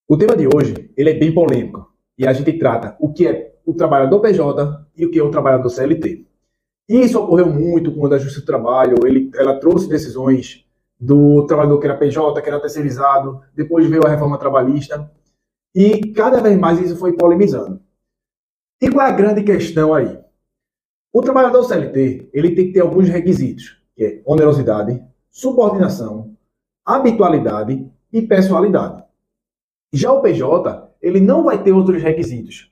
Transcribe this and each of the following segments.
O tema de hoje, ele é bem polêmico e a gente trata o que é o trabalhador PJ e o que é o trabalhador CLT. E isso ocorreu muito quando a Justiça do Trabalho, ela trouxe decisões do trabalhador que era PJ, que era terceirizado, depois veio a reforma trabalhista e cada vez mais isso foi polemizando. E qual é a grande questão aí? O trabalhador CLT, ele tem que ter alguns requisitos, que é onerosidade, subordinação, habitualidade e pessoalidade. Já o PJ, ele não vai ter outros requisitos.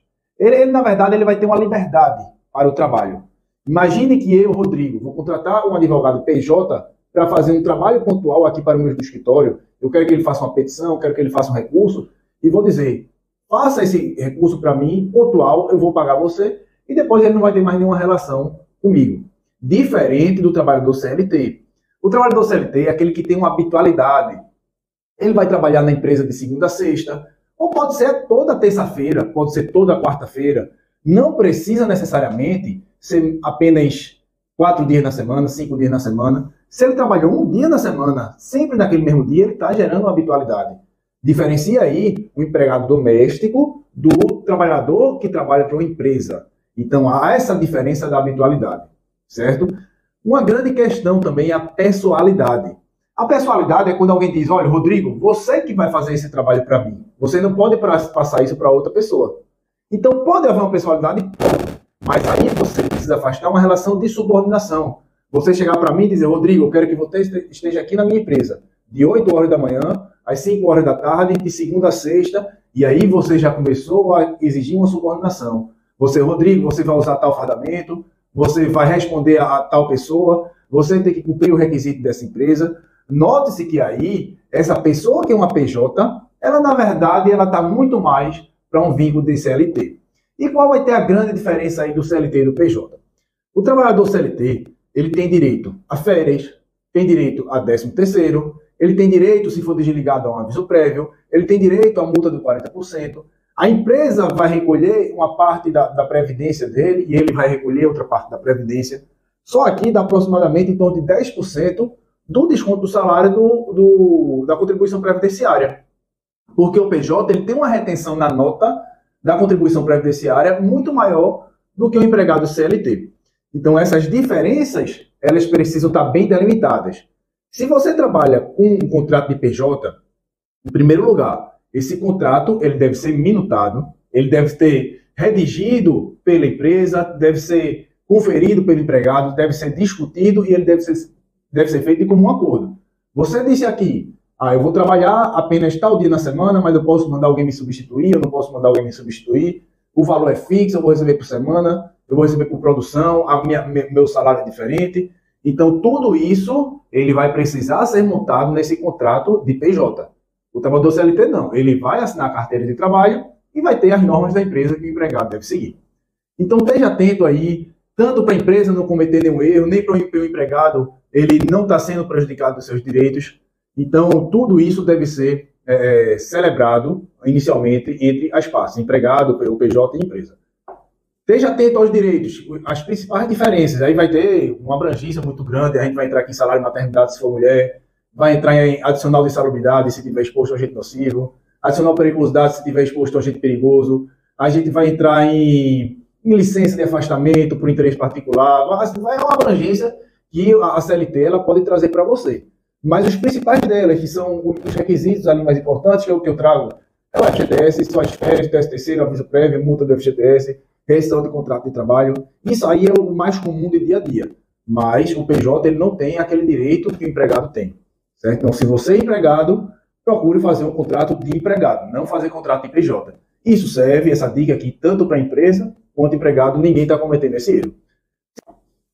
Na verdade, ele vai ter uma liberdade para o trabalho. Imagine que eu, Rodrigo, vou contratar um advogado PJ para fazer um trabalho pontual aqui para o meu escritório. Eu quero que ele faça uma petição, quero que ele faça um recurso, e vou dizer, faça esse recurso para mim, pontual, eu vou pagar você, e depois ele não vai ter mais nenhuma relação comigo. Diferente do trabalhador CLT. O trabalhador CLT é aquele que tem uma habitualidade. Ele vai trabalhar na empresa de segunda a sexta, ou pode ser toda terça-feira, pode ser toda quarta-feira. Não precisa necessariamente ser apenas 4 dias na semana, 5 dias na semana. Se ele trabalhou um dia na semana, sempre naquele mesmo dia, ele está gerando uma habitualidade. Diferencia aí o empregado doméstico do trabalhador que trabalha para uma empresa. Então, há essa diferença da habitualidade, certo? Uma grande questão também é a pessoalidade. A pessoalidade é quando alguém diz, olha, Rodrigo, você que vai fazer esse trabalho para mim. Você não pode passar isso para outra pessoa. Então, pode haver uma pessoalidade? Pode. Mas aí você precisa afastar uma relação de subordinação. Você chegar para mim e dizer, Rodrigo, eu quero que você esteja aqui na minha empresa, de 8 horas da manhã às 5 horas da tarde, de segunda a sexta, e aí você já começou a exigir uma subordinação. Você, Rodrigo, você vai usar tal fardamento, você vai responder a tal pessoa, você tem que cumprir o requisito dessa empresa. Note-se que aí, essa pessoa que é uma PJ, ela na verdade ela está muito mais para um vínculo de CLT. E qual vai ter a grande diferença aí do CLT e do PJ? O trabalhador CLT, ele tem direito a férias, tem direito a 13º, ele tem direito, se for desligado, a um aviso prévio, ele tem direito à multa de 40%, a empresa vai recolher uma parte da previdência dele e ele vai recolher outra parte da previdência. Só aqui dá aproximadamente em torno de 10% do desconto do salário da contribuição previdenciária. Porque o PJ ele tem uma retenção na nota da contribuição previdenciária muito maior do que o empregado CLT. Então, essas diferenças, elas precisam estar bem delimitadas. Se você trabalha com um contrato de PJ, em primeiro lugar, esse contrato ele deve ser minutado, ele deve ser redigido pela empresa, deve ser conferido pelo empregado, deve ser discutido e ele deve ser feito em comum acordo. Você disse aqui, eu vou trabalhar apenas tal dia na semana, mas eu posso mandar alguém me substituir, eu não posso mandar alguém me substituir, o valor é fixo, eu vou receber por semana, eu vou receber por produção, meu salário é diferente. Então, tudo isso, ele vai precisar ser montado nesse contrato de PJ. O trabalhador CLT não, ele vai assinar a carteira de trabalho e vai ter as normas da empresa que o empregado deve seguir. Então, esteja atento aí, tanto para a empresa não cometer nenhum erro, nem para o empregado ele não está sendo prejudicado dos seus direitos. Então, tudo isso deve ser celebrado inicialmente entre as partes, empregado, o PJ e empresa. Esteja atento aos direitos, as principais diferenças. Aí vai ter uma abrangência muito grande, a gente vai entrar aqui em salário de maternidade se for mulher, vai entrar em adicional de insalubridade se estiver exposto a agente nocivo, adicional periculosidade se estiver exposto a agente perigoso, a gente vai entrar em licença de afastamento por interesse particular, vai uma abrangência que a CLT ela pode trazer para você. Mas os principais delas, que são os requisitos ali mais importantes, que é o que eu trago, é o FGTS, suas férias, 13º, aviso prévio, multa do FGTS, rescisão de contrato de trabalho. Isso aí é o mais comum de dia a dia. Mas o PJ ele não tem aquele direito que o empregado tem. Certo? Então, se você é empregado, procure fazer um contrato de empregado, não fazer contrato de PJ. Isso serve, essa dica aqui, tanto para a empresa quanto empregado, ninguém está cometendo esse erro.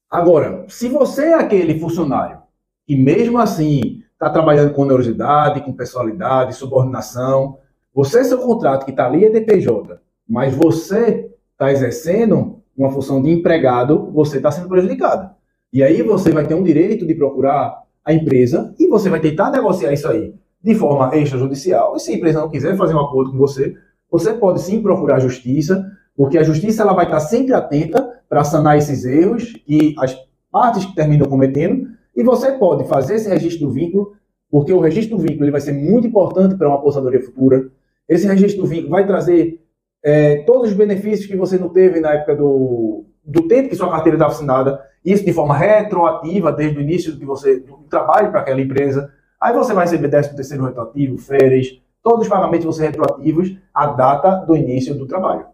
Agora, se você é aquele funcionário que mesmo assim está trabalhando com onerosidade, com pessoalidade, subordinação, seu contrato que está ali é de PJ, mas você está exercendo uma função de empregado, você está sendo prejudicado. E aí você vai ter um direito de procurar a empresa e você vai tentar negociar isso aí de forma extrajudicial. E se a empresa não quiser fazer um acordo com você, você pode sim procurar a justiça, porque a justiça ela vai estar sempre atenta para sanar esses erros e as partes que terminam cometendo. E você pode fazer esse registro do vínculo, porque o registro do vínculo ele vai ser muito importante para uma aposentadoria futura. Esse registro do vínculo vai trazer todos os benefícios que você não teve na época do tempo que sua carteira estava assinada, isso de forma retroativa, desde o início do trabalho para aquela empresa. Aí você vai receber 13º retroativo, férias, todos os pagamentos vão ser retroativos à data do início do trabalho.